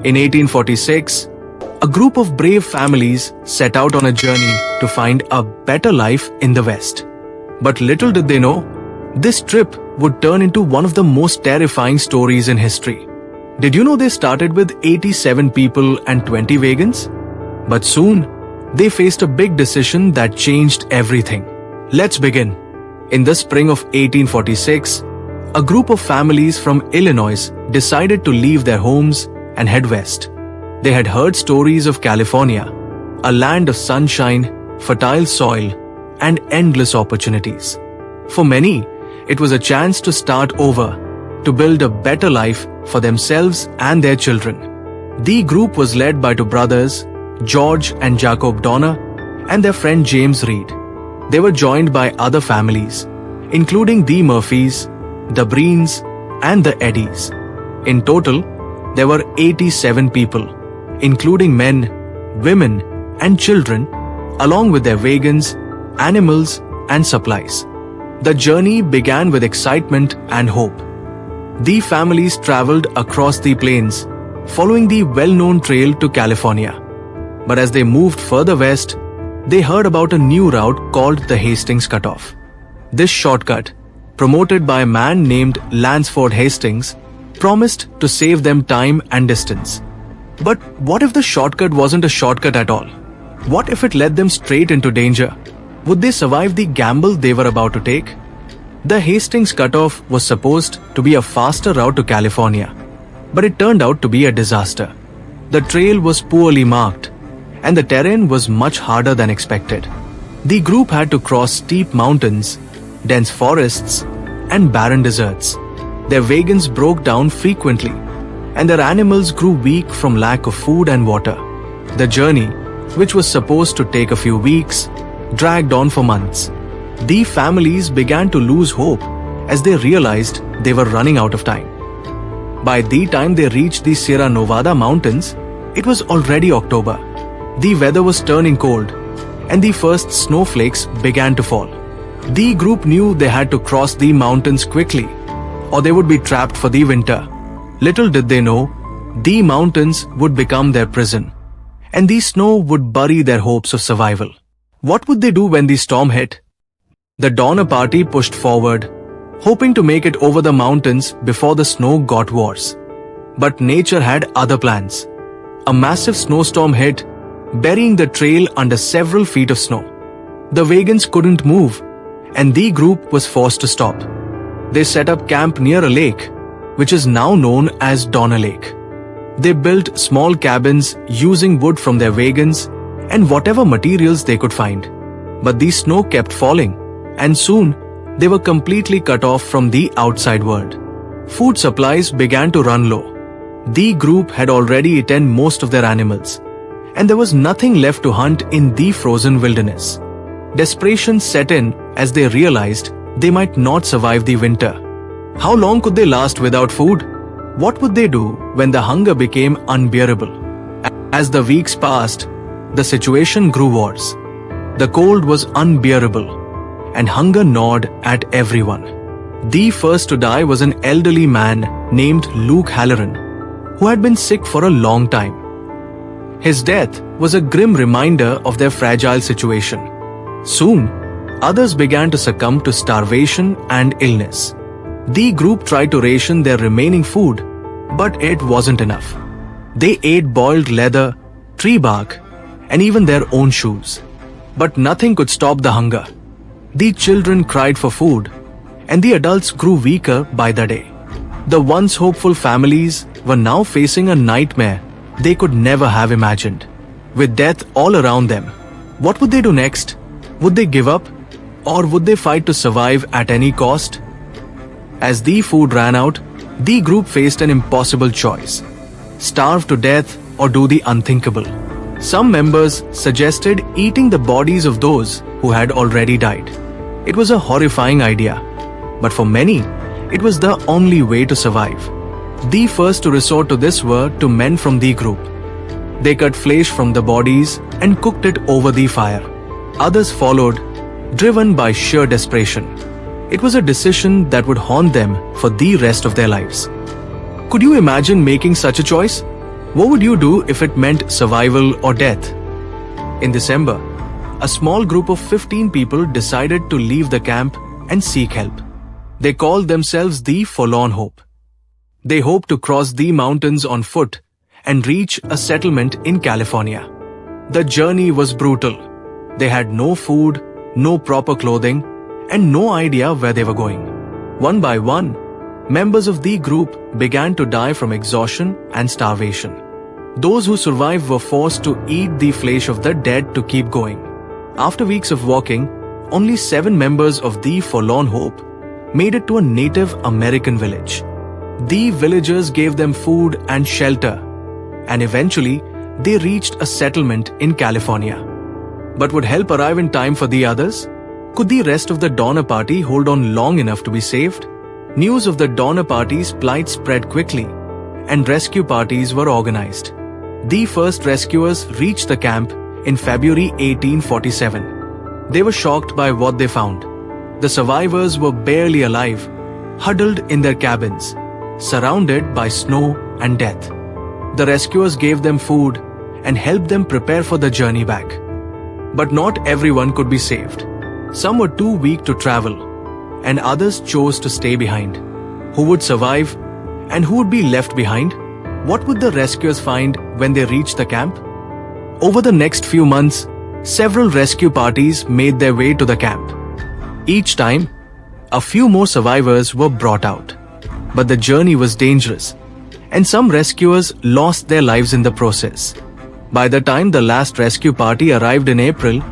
In 1846, a group of brave families set out on a journey to find a better life in the West. But little did they know, this trip would turn into one of the most terrifying stories in history. Did you know they started with 87 people and 20 wagons? But soon, they faced a big decision that changed everything. Let's begin. In the spring of 1846, a group of families from Illinois decided to leave their homes and head west. They had heard stories of California, a land of sunshine, fertile soil, and endless opportunities. For many, it was a chance to start over, to build a better life for themselves and their children. The group was led by two brothers, George and Jacob Donner, and their friend James Reed. They were joined by other families, including the Murphys, the Breens, and the Eddies. In total, there were 87 people, including men, women, and children, along with their wagons, animals, and supplies. The journey began with excitement and hope. The families traveled across the plains, following the well-known trail to California. But as they moved further west, they heard about a new route called the Hastings Cutoff. This shortcut, promoted by a man named Lansford Hastings, promised to save them time and distance. But what if the shortcut wasn't a shortcut at all? What if it led them straight into danger? Would they survive the gamble they were about to take? The Hastings Cutoff was supposed to be a faster route to California, but it turned out to be a disaster. The trail was poorly marked, and the terrain was much harder than expected. The group had to cross steep mountains, dense forests, and barren deserts. Their wagons broke down frequently, and their animals grew weak from lack of food and water. The journey, which was supposed to take a few weeks, dragged on for months. The families began to lose hope as they realized they were running out of time. By the time they reached the Sierra Nevada mountains, it was already October. The weather was turning cold, and the first snowflakes began to fall. The group knew they had to cross the mountains quickly, or they would be trapped for the winter. Little did they know, the mountains would become their prison, and the snow would bury their hopes of survival. What would they do when the storm hit? The Donner Party pushed forward, hoping to make it over the mountains before the snow got worse. But nature had other plans. A massive snowstorm hit, burying the trail under several feet of snow. The wagons couldn't move, and the group was forced to stop. They set up camp near a lake, which is now known as Donner Lake. They built small cabins using wood from their wagons and whatever materials they could find. But the snow kept falling, and soon they were completely cut off from the outside world. Food supplies began to run low. The group had already eaten most of their animals, and there was nothing left to hunt in the frozen wilderness. Desperation set in as they realized they might not survive the winter. How long could they last without food? What would they do when the hunger became unbearable? As the weeks passed, the situation grew worse. The cold was unbearable, and hunger gnawed at everyone. The first to die was an elderly man named Luke Halloran, who had been sick for a long time. His death was a grim reminder of their fragile situation. Soon, others began to succumb to starvation and illness. The group tried to ration their remaining food, but it wasn't enough. They ate boiled leather, tree bark, and even their own shoes. But nothing could stop the hunger. The children cried for food, and the adults grew weaker by the day. The once hopeful families were now facing a nightmare they could never have imagined. With death all around them, what would they do next? Would they give up? Or would they fight to survive at any cost? As the food ran out, the group faced an impossible choice: starve to death or do the unthinkable. Some members suggested eating the bodies of those who had already died. It was a horrifying idea, but for many, it was the only way to survive. The first to resort to this were two men from the group. They cut flesh from the bodies and cooked it over the fire. Others followed, driven by sheer desperation. It was a decision that would haunt them for the rest of their lives. Could you imagine making such a choice? What would you do if it meant survival or death? In December, a small group of 15 people decided to leave the camp and seek help. They called themselves the Forlorn Hope. They hoped to cross the mountains on foot and reach a settlement in California. The journey was brutal. They had no food, no proper clothing, and no idea where they were going. One by one, members of the group began to die from exhaustion and starvation. Those who survived were forced to eat the flesh of the dead to keep going. After weeks of walking, only 7 members of the Forlorn Hope made it to a Native American village. The villagers gave them food and shelter, and eventually they reached a settlement in California. But would help arrive in time for the others? Could the rest of the Donner Party hold on long enough to be saved? News of the Donner Party's plight spread quickly, and rescue parties were organized. The first rescuers reached the camp in February 1847. They were shocked by what they found. The survivors were barely alive, huddled in their cabins, surrounded by snow and death. The rescuers gave them food and helped them prepare for the journey back. But not everyone could be saved. Some were too weak to travel, and others chose to stay behind. Who would survive and who would be left behind? What would the rescuers find when they reached the camp? Over the next few months, several rescue parties made their way to the camp. Each time, a few more survivors were brought out. But the journey was dangerous, and some rescuers lost their lives in the process. By the time the last rescue party arrived in April,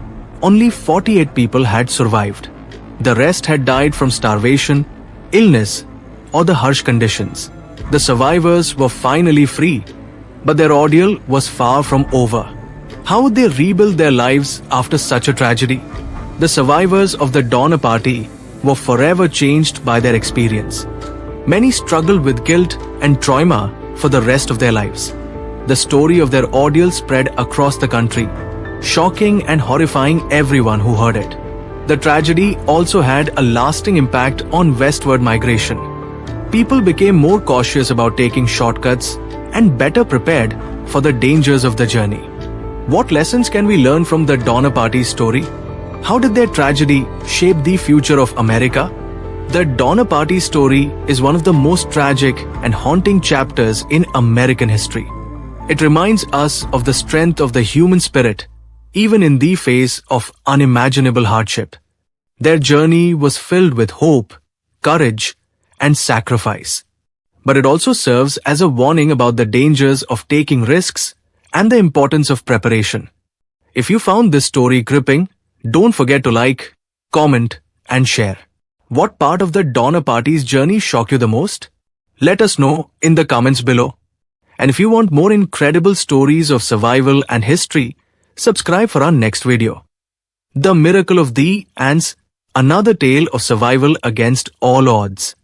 only 48 people had survived. The rest had died from starvation, illness, or the harsh conditions. The survivors were finally free, but their ordeal was far from over. How would they rebuild their lives after such a tragedy? The survivors of the Donner Party were forever changed by their experience. Many struggled with guilt and trauma for the rest of their lives. The story of their ordeal spread across the country, shocking and horrifying everyone who heard it. The tragedy also had a lasting impact on westward migration. People became more cautious about taking shortcuts and better prepared for the dangers of the journey. What lessons can we learn from the Donner Party's story? How did their tragedy shape the future of America? The Donner Party story is one of the most tragic and haunting chapters in American history. It reminds us of the strength of the human spirit, even in the face of unimaginable hardship. Their journey was filled with hope, courage, and sacrifice. But it also serves as a warning about the dangers of taking risks and the importance of preparation. If you found this story gripping, don't forget to like, comment, and share. What part of the Donner Party's journey shocked you the most? Let us know in the comments below. And if you want more incredible stories of survival and history, subscribe for our next video. The Miracle of the Ants, another tale of survival against all odds.